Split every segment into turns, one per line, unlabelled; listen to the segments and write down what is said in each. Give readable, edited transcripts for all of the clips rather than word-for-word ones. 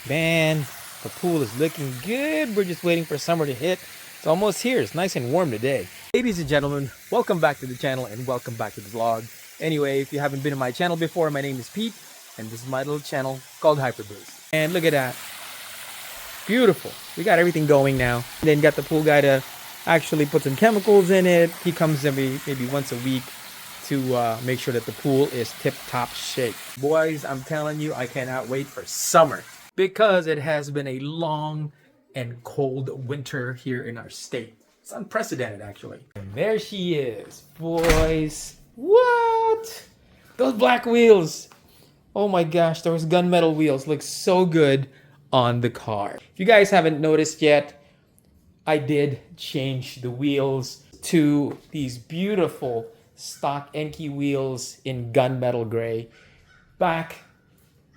Man, the pool is looking good. We're just waiting for summer to hit. It's almost here. It's nice and warm today. Ladies and gentlemen, welcome back to the channel and welcome back to the vlog. Anyway, if you haven't been to my channel before, my name is Pete and this is my little channel called Hyperboost. And look at that. Beautiful. We got everything going now. Then got the pool guy to actually put some chemicals in it. He comes maybe once a week to make sure that the pool is tip-top shape. Boys, I'm telling you, I cannot wait for summer because it has been a long and cold winter here in our state. It's unprecedented, actually. And there she is, boys. What? Those black wheels. Oh my gosh, those gunmetal wheels look so good on the car. If you guys haven't noticed yet, I did change the wheels to these beautiful stock Enki wheels in gunmetal gray back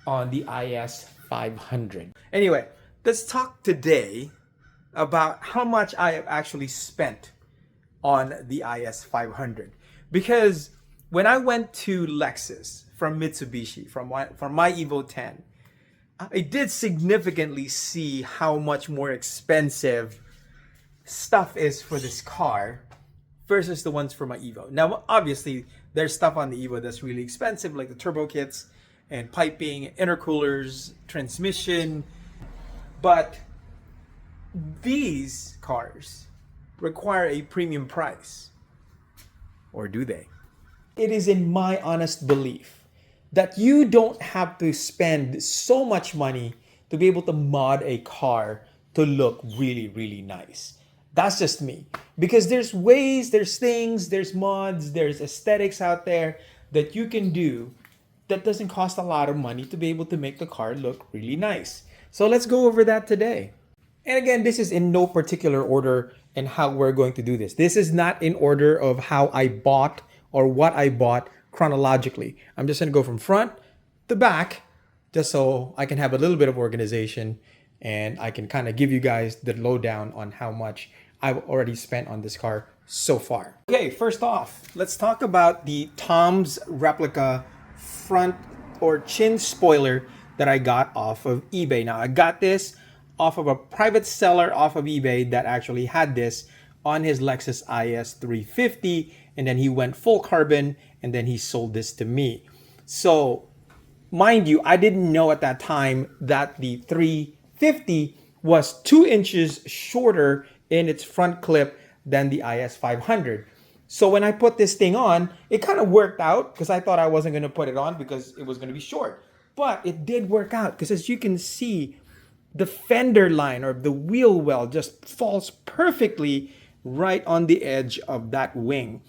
on the IS500. Anyway, let's talk today about how much I have actually spent on the IS500. Because when I went to Lexus from Mitsubishi, from my Evo 10, I did significantly see how much more expensive stuff is for this car versus the ones for my Evo. Now, obviously, there's stuff on the Evo that's really expensive, like the turbo kits and piping, intercoolers, transmission. But these cars require a premium price. Or do they? It is in my honest belief that you don't have to spend so much money to be able to mod a car to look really, really nice. That's just me. Because there's ways, there's things, there's mods, there's aesthetics out there that you can do that doesn't cost a lot of money to be able to make the car look really nice. So let's go over that today. And again, this is in no particular order and how we're going to do this. This is not in order of how I bought or what I bought chronologically. I'm just going to go from front to back just so I can have a little bit of organization and I can kind of give you guys the lowdown on how much I've already spent on this car so far. Okay, first off, let's talk about the Tom's replica front or chin spoiler that I got off of eBay. Now, I got this off of a private seller off of eBay that actually had this on his Lexus IS350, and then he went full carbon and then he sold this to me. So, mind you, I didn't know at that time that the 350 was 2 inches shorter in its front clip than the IS500. So when I put this thing on, it kind of worked out because I thought I wasn't going to put it on because it was going to be short. But it did work out because as you can see, the fender line or the wheel well just falls perfectly right on the edge of that wing.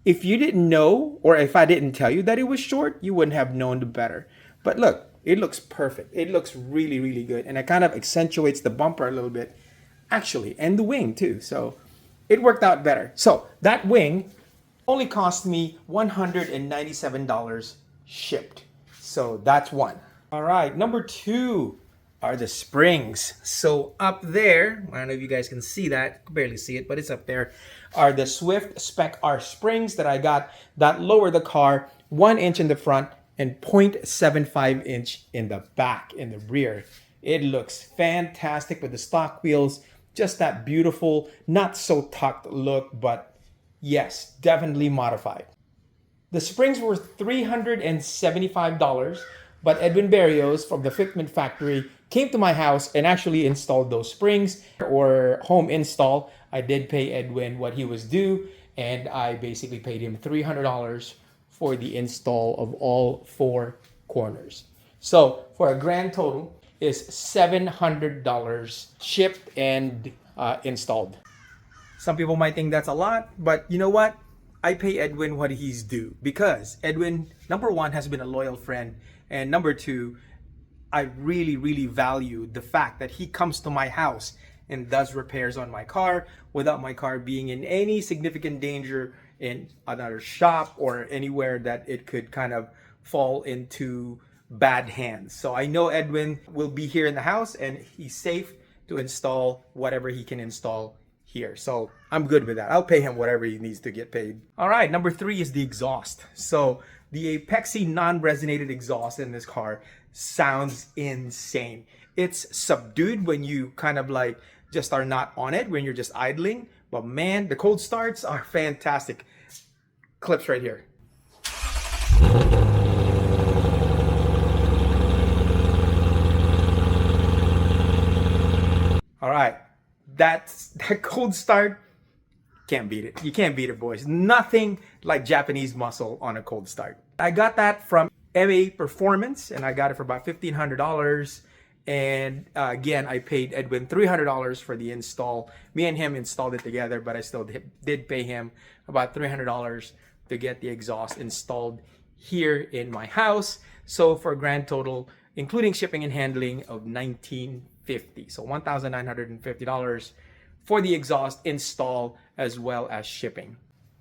If you didn't know, or if I didn't tell you that it was short, you wouldn't have known better. But look, it looks perfect. It looks really, really good. And it kind of accentuates the bumper a little bit, actually, and the wing too. So it worked out better. So that wing only cost me $197 shipped. So that's one. All right, number two are the springs. So up there, I don't know if you guys can see that, barely see it, but it's up there, are the Swift Spec R springs that I got that lower the car 1 inch in the front and 0.75 inch in the back, in the rear. It looks fantastic with the stock wheels, just that beautiful, not so tucked look, but yes, definitely modified. The springs were $375, but Edwin Berrios from the Fitment Factory came to my house and actually installed those springs, or home install. I did pay Edwin what he was due, and I basically paid him $300 for the install of all 4 corners. So for a grand total is $700 shipped and installed. Some people might think that's a lot, but you know what? I pay Edwin what he's due because Edwin, number one, has been a loyal friend, and number two, I really, really value the fact that he comes to my house and does repairs on my car without my car being in any significant danger in another shop or anywhere that it could kind of fall into bad hands. So I know Edwin will be here in the house and he's safe to install whatever he can install here. So I'm good with that. I'll pay him whatever he needs to get paid. All right, number 3 is the exhaust. So The Apexi non-resonated exhaust in this car sounds insane. It's subdued when you kind of like just are not on it, when you're just idling. But man, the cold starts are fantastic. Clips right here. All right, that cold start, can't beat it. You can't beat it, boys. Nothing like Japanese muscle on a cold start. I got that from MA Performance, and I got it for about $1,500. And again, I paid Edwin $300 for the install. Me and him installed it together, but I still did pay him about $300 to get the exhaust installed here in my house. So for a grand total, including shipping and handling, of $1,950. So $1,950 for the exhaust install as well as shipping.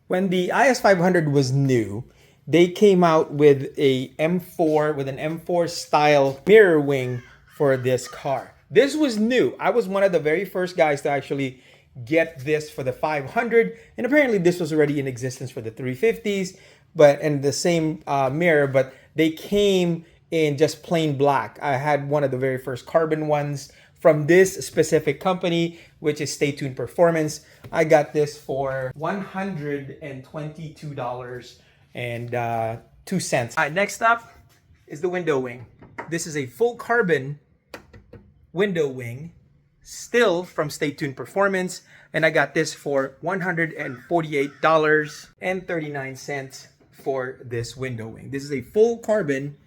When the IS500 was new, they came out with a M4 with an M4 style mirror wing for this car. This was new. I was one of the very first guys to actually get this for the 500, and apparently this was already in existence for the 350s, but and the same mirror, but they came in just plain black. I had one of the very first carbon ones from this specific company, which is Stay Tuned Performance. I got this for $122.02. All right, next up is the window wing. This is a full carbon window wing, still from Stay Tuned Performance, and I got this for $148.39 for this window wing. This is a full carbon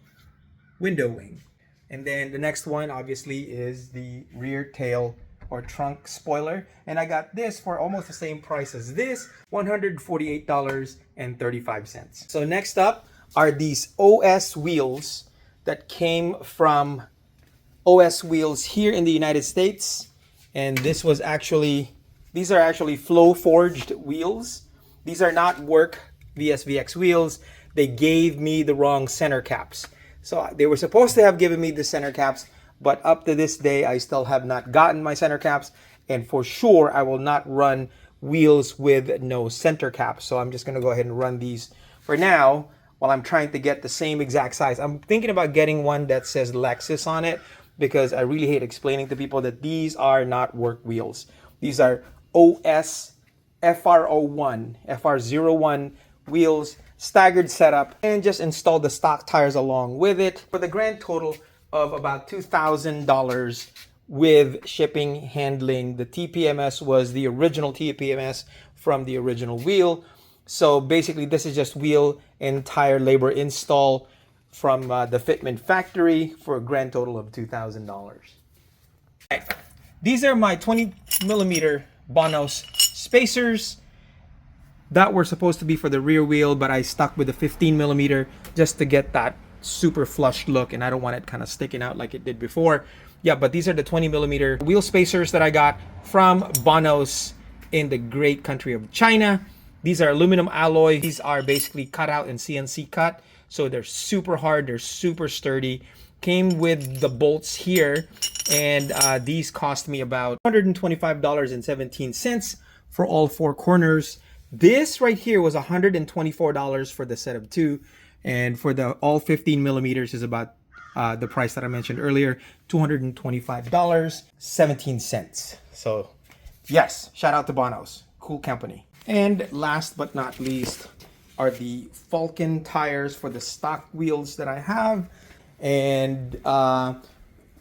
window wing. And then the next one obviously is the rear tail or trunk spoiler, and I got this for almost the same price as this, $148.35. So next up are these OS wheels that came from OS Wheels here in the United States, and these are actually flow forged wheels. These are not work VSVX wheels. They gave me the wrong center caps. So they were supposed to have given me the center caps, but up to this day, I still have not gotten my center caps. And for sure, I will not run wheels with no center caps. So I'm just going to go ahead and run these for now while I'm trying to get the same exact size. I'm thinking about getting one that says Lexus on it, because I really hate explaining to people that these are not work wheels. These are OS FR01 wheels, staggered setup, and just install the stock tires along with it for the grand total of about $2,000 with shipping, handling. The TPMS was the original TPMS from the original wheel. So basically this is just wheel and tire labor install from the fitment factory for a grand total of $2,000. Right. These are my 20mm Bonos spacers that were supposed to be for the rear wheel, but I stuck with the 15mm just to get that super flush look, and I don't want it kind of sticking out like it did before. Yeah, but these are the 20mm wheel spacers that I got from Bonos in the great country of China. These are aluminum alloy. These are basically cut out and CNC cut. So they're super hard, they're super sturdy. Came with the bolts here, and these cost me about $125.17 for all four corners. This right here was $124 for the set of two, and for the all 15mm is about the price that I mentioned earlier, $225.17. So yes, shout out to Bonos, cool company. And last but not least are the Falcon tires for the stock wheels that I have. And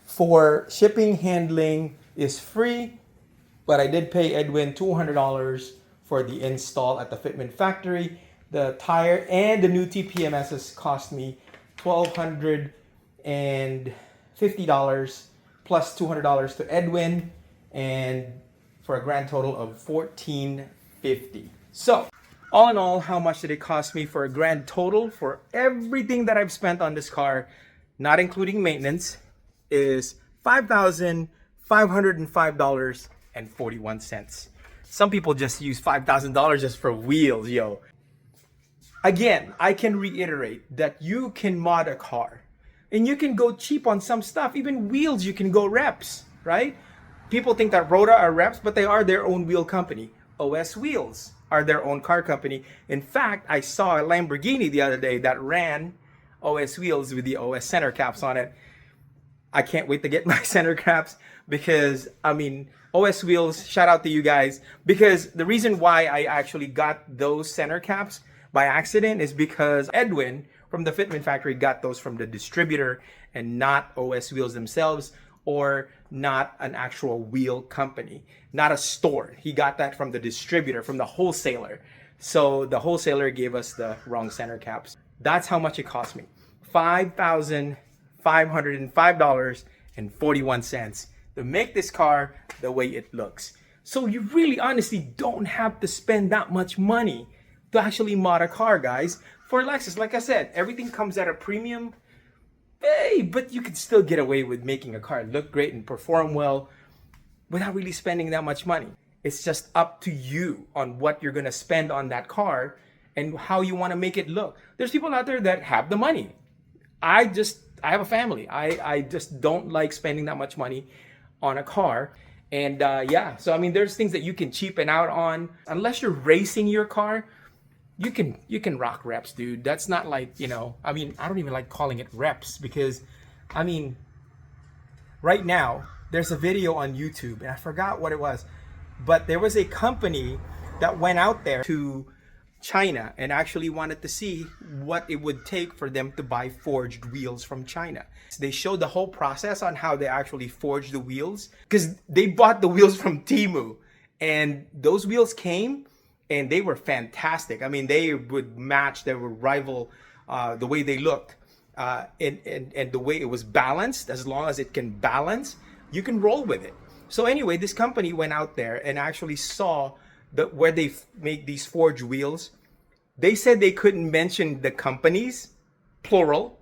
for shipping, handling is free, but I did pay Edwin $200 for the install at the fitment factory. The tire and the new TPMSs cost me $1,250 plus $200 to Edwin, and for a grand total of $1,450. So all in all, how much did it cost me for a grand total for everything that I've spent on this car, not including maintenance, is $5,505.41. Some people just use $5,000 just for wheels, yo. Again, I can reiterate that you can mod a car and you can go cheap on some stuff. Even wheels, you can go reps, right? People think that Rhoda are reps, but they are their own wheel company. OS Wheels, are their own car company. In fact, I saw a Lamborghini the other day that ran OS wheels with the OS center caps on it. I can't wait to get my center caps because, I mean, OS wheels, shout out to you guys. Because the reason why I actually got those center caps by accident is because Edwin from the Fitment Factory got those from the distributor and not OS wheels themselves, or not an actual wheel company, not a store. He got that from the distributor, from the wholesaler. So the wholesaler gave us the wrong center caps. That's how much it cost me. $5,505.41 to make this car the way it looks. So you really honestly don't have to spend that much money to actually mod a car, guys. For Lexus, like I said, everything comes at a premium. Hey, but you can still get away with making a car look great and perform well without really spending that much money. It's just up to you on what you're gonna spend on that car and how you wanna make it look. There's people out there that have the money. I have a family. I just don't like spending that much money on a car. And yeah, so I mean, there's things that you can cheapen out on. Unless you're racing your car, you can rock reps, dude. That's not like, you know, I mean, I don't even like calling it reps because, I mean, right now, there's a video on YouTube, and I forgot what it was, but there was a company that went out there to China and actually wanted to see what it would take for them to buy forged wheels from China. So they showed the whole process on how they actually forged the wheels, because they bought the wheels from Temu, and those wheels came and they were fantastic. I mean, they would match, they would rival the way they looked and the way it was balanced. As long as it can balance, you can roll with it. So anyway, this company went out there and actually saw where they make these forged wheels. They said they couldn't mention the companies, plural,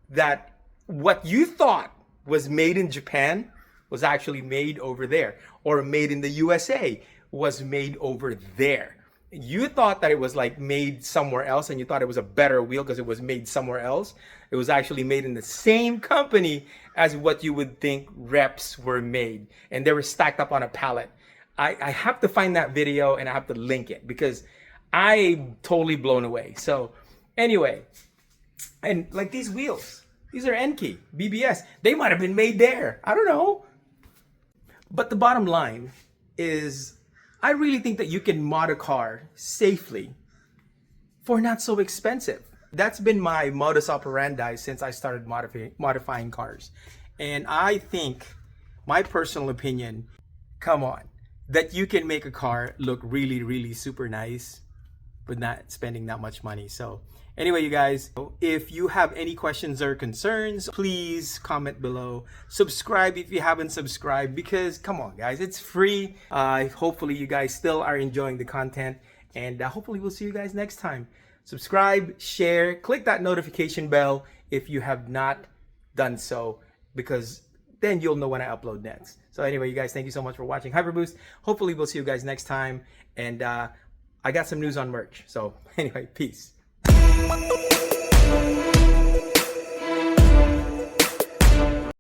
that what you thought was made in Japan was actually made over there, or made in the USA was made over there. You thought that it was like made somewhere else, and you thought it was a better wheel because it was made somewhere else. It was actually made in the same company as what you would think reps were made, and they were stacked up on a pallet. I have to find that video and I have to link it because I'm totally blown away. So anyway, and like these wheels, these are Enkei BBS. They might have been made there. I don't know. But the bottom line is, I really think that you can mod a car safely for not so expensive. That's been my modus operandi since I started modifying cars. And I think, my personal opinion, come on, that you can make a car look really, really super nice with not spending that much money. So anyway, you guys, if you have any questions or concerns, please comment below. Subscribe if you haven't subscribed, because come on guys, it's free. Hopefully you guys still are enjoying the content, and hopefully we'll see you guys next time. Subscribe, share, click that notification bell if you have not done so, because then you'll know when I upload next. So anyway, you guys, thank you so much for watching Hyperboost. Hopefully we'll see you guys next time. And I got some news on merch. So anyway, peace.